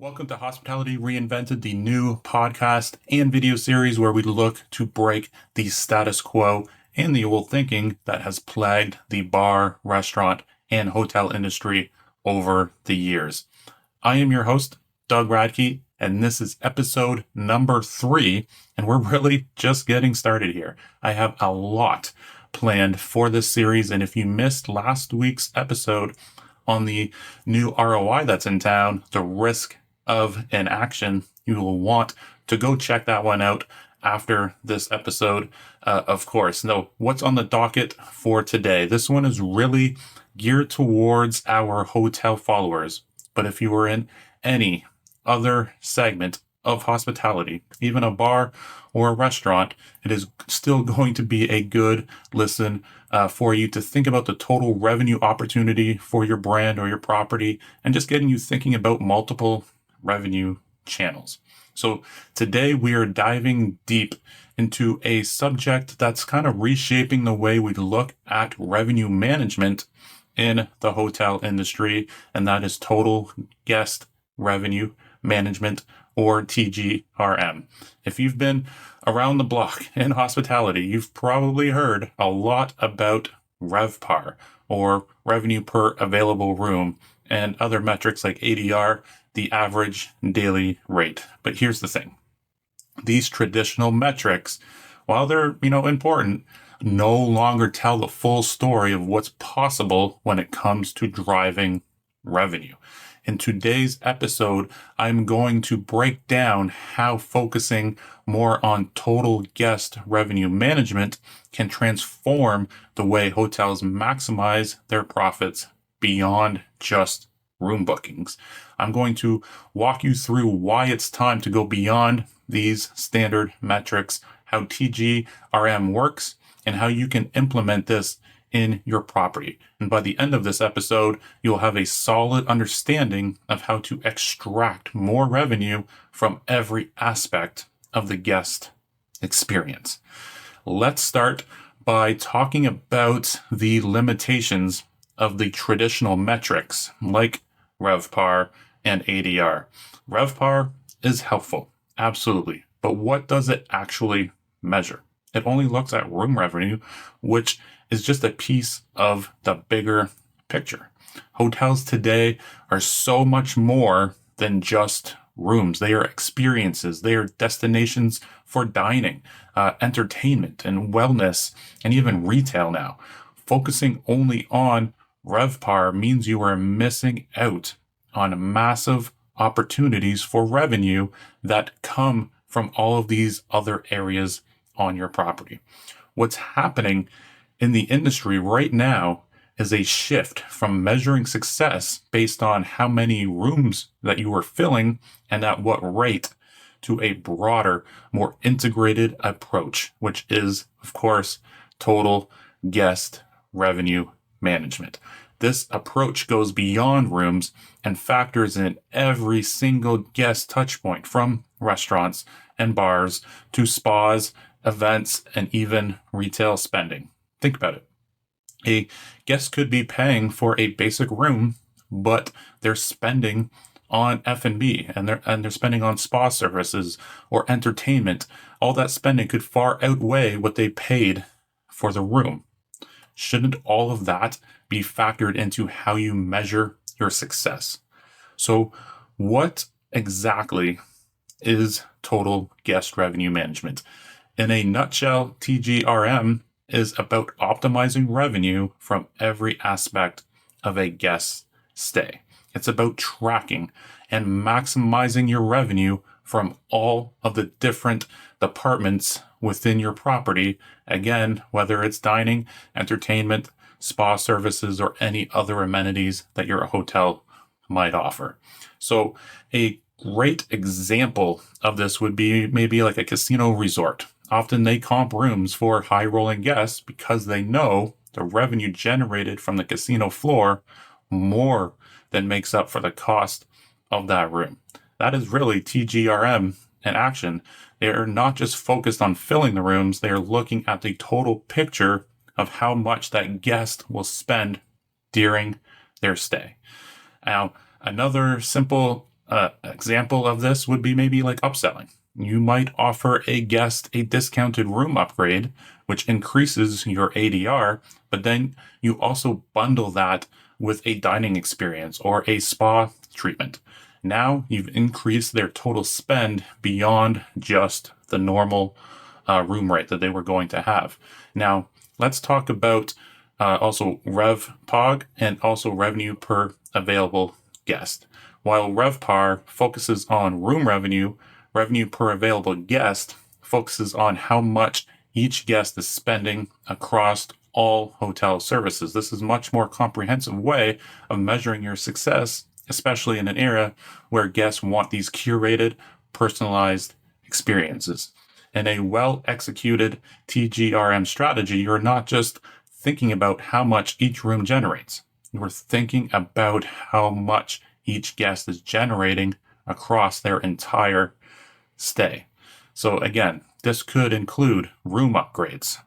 Welcome to Hospitality Reinvented, the new podcast and video series where we look to break the status quo and the old thinking that has plagued the bar, restaurant, and hotel industry over the years. I am your host, Doug Radkey, and this is episode number 3, and we're really just getting started here. I have a lot planned for this series, and if you missed last week's episode on the new ROI that's in town, the risk of inaction, you will want to go check that one out after this episode, of course. Now, what's on the docket for today? This one is really geared towards our hotel followers. But if you are in any other segment of hospitality, even a bar or a restaurant, it is still going to be a good listen for you to think about the total revenue opportunity for your brand or your property and just getting you thinking about multiple revenue channels. So today we are diving deep into a subject that's kind of reshaping the way we look at revenue management in the hotel industry, and that is total guest revenue management, or TGRM. If you've been around the block in hospitality, you've probably heard a lot about RevPAR, or revenue per available room, and other metrics like ADR, the average daily rate. But here's the thing. These traditional metrics, while they're, important, no longer tell the full story of what's possible when it comes to driving revenue. In today's episode, I'm going to break down how focusing more on total guest revenue management can transform the way hotels maximize their profits beyond just room bookings. I'm going to walk you through why it's time to go beyond these standard metrics, how TGRM works, and how you can implement this in your property. And by the end of this episode, you'll have a solid understanding of how to extract more revenue from every aspect of the guest experience. Let's start by talking about the limitations of the traditional metrics like RevPAR and ADR. RevPAR is helpful, absolutely, but what does it actually measure? It only looks at room revenue, which is just a piece of the bigger picture. Hotels today are so much more than just rooms. They are experiences. They are destinations for dining, entertainment, and wellness, and even retail now. Focusing only on RevPAR means you are missing out on massive opportunities for revenue that come from all of these other areas on your property. What's happening in the industry right now is a shift from measuring success based on how many rooms that you are filling and at what rate to a broader, more integrated approach, which is, of course, total guest revenue management. This approach goes beyond rooms and factors in every single guest touch point, from restaurants and bars to spas, events, and even retail spending. Think about it. A guest could be paying for a basic room, but they're spending on F&B and they're spending on spa services or entertainment. All that spending could far outweigh what they paid for the room. Shouldn't all of that be factored into how you measure your success? So what exactly is total guest revenue management? In a nutshell, TGRM is about optimizing revenue from every aspect of a guest's stay. It's about tracking and maximizing your revenue from all of the different departments within your property. Again, whether it's dining, entertainment, spa services, or any other amenities that your hotel might offer. So a great example of this would be maybe like a casino resort. Often they comp rooms for high rolling guests because they know the revenue generated from the casino floor more than makes up for the cost of that room. That is really TGRM in action. They are not just focused on filling the rooms, they are looking at the total picture of how much that guest will spend during their stay. Now, another simple Example of this would be maybe like upselling. You might offer a guest a discounted room upgrade, which increases your ADR, but then you also bundle that with a dining experience or a spa treatment. Now you've increased their total spend beyond just the normal room rate that they were going to have. Now, let's talk about also RevPAG and also revenue per available guest. While RevPAR focuses on room revenue, revenue per available guest focuses on how much each guest is spending across all hotel services. This is a much more comprehensive way of measuring your success, especially in an era where guests want these curated, personalized experiences. In a well-executed TGRM strategy, you're not just thinking about how much each room generates. You're thinking about how much each guest is generating across their entire stay. So again, this could include room upgrades.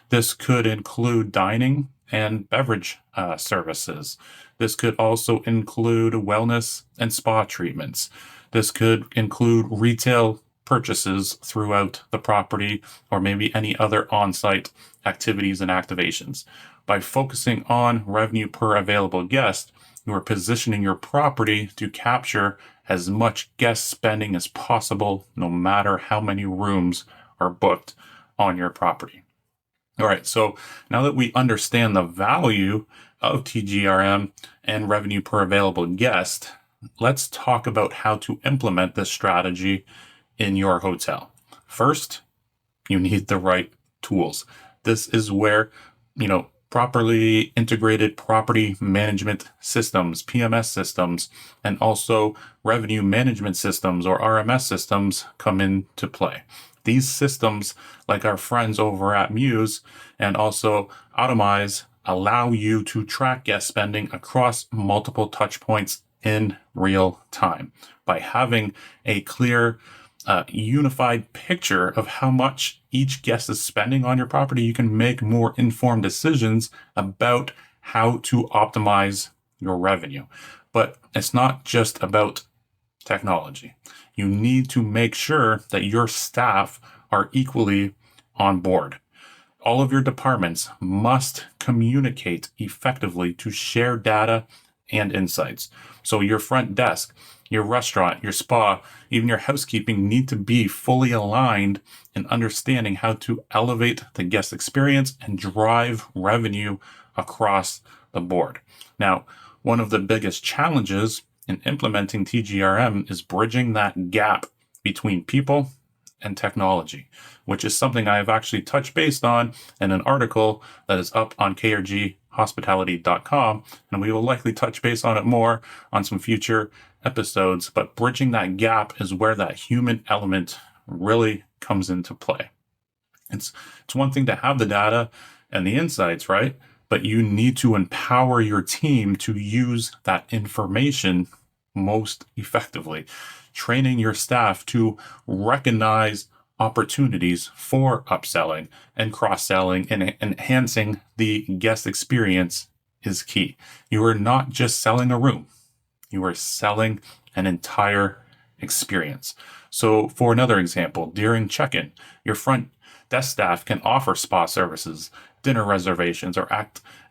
This could include dining and beverage services. This could also include wellness and spa treatments. This could include retail purchases throughout the property or maybe any other on-site activities and activations. By focusing on revenue per available guest, you are positioning your property to capture as much guest spending as possible, no matter how many rooms are booked on your property. All right, so now that we understand the value of TGRM and revenue per available guest, let's talk about how to implement this strategy in your hotel. First, you need the right tools. This is where, properly integrated property management systems, PMS systems, and also revenue management systems or RMS systems come into play. These systems, like our friends over at Muse and also Automize, allow you to track guest spending across multiple touch points in real time. By having a clear, unified picture of how much each guest is spending on your property, you can make more informed decisions about how to optimize your revenue. But it's not just about technology. You need to make sure that your staff are equally on board. All of your departments must communicate effectively to share data and insights. So your front desk, your restaurant, your spa, even your housekeeping need to be fully aligned in understanding how to elevate the guest experience and drive revenue across the board. Now, one of the biggest challenges in implementing TGRM is bridging that gap between people and technology, which is something I have actually touched base on in an article that is up on KRG hospitality.com, and we will likely touch base on it more on some future episodes. But bridging that gap is where that human element really comes into play. It's one thing to have the data and the insights, right? But you need to empower your team to use that information most effectively, training your staff to recognize opportunities for upselling and cross-selling and enhancing the guest experience is key. You are not just selling a room. You are selling an entire experience. So for another example, during check-in, your front desk staff can offer spa services, dinner reservations, or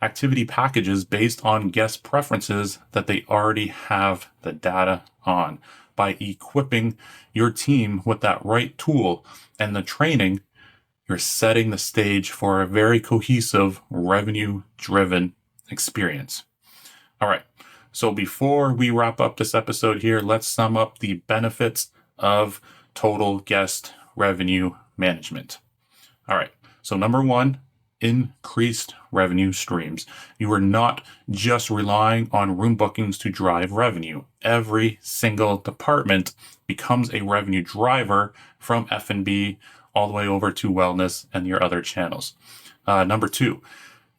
activity packages based on guest preferences that they already have the data on. By equipping your team with that right tool and the training, you're setting the stage for a very cohesive, revenue-driven experience. All right. So before we wrap up this episode here, let's sum up the benefits of total guest revenue management. All right. So number one, increased revenue streams. You are not just relying on room bookings to drive revenue. Every single department becomes a revenue driver from F&B all the way over to wellness and your other channels. Number two,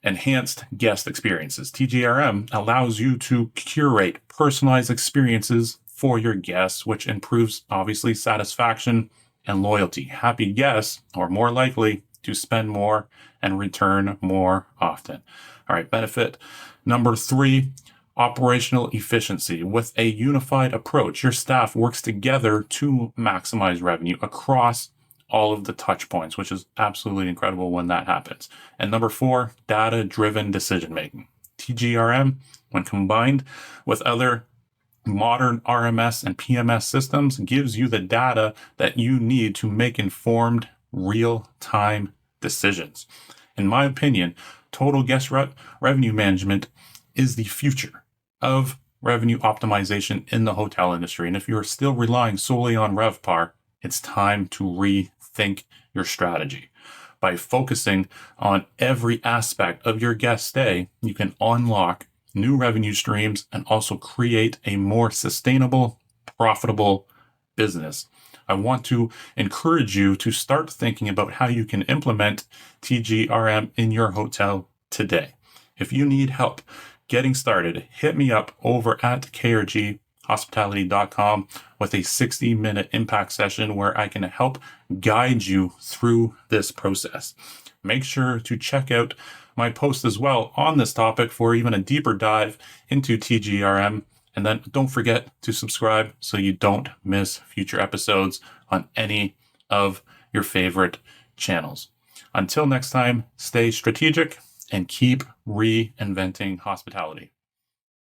enhanced guest experiences. TGRM allows you to curate personalized experiences for your guests, which improves obviously satisfaction and loyalty. Happy guests are more likely to spend more and return more often. All right, benefit number three, Operational efficiency. With a unified approach, your staff works together to maximize revenue across all of the touch points, which is absolutely incredible when that happens. And number 4, data-driven decision-making. TGRM, when combined with other modern RMS and PMS systems, gives you the data that you need to make informed, real-time decisions. In my opinion, total guest revenue management is the future of revenue optimization in the hotel industry. And if you're still relying solely on RevPAR, it's time to rethink your strategy. By focusing on every aspect of your guest stay, you can unlock new revenue streams and also create a more sustainable, profitable business. I want to encourage you to start thinking about how you can implement TGRM in your hotel today. If you need help getting started, hit me up over at krghospitality.com with a 60-minute impact session where I can help guide you through this process. Make sure to check out my post as well on this topic for even a deeper dive into TGRM. And then don't forget to subscribe so you don't miss future episodes on any of your favorite channels. Until next time, stay strategic and keep reinventing hospitality.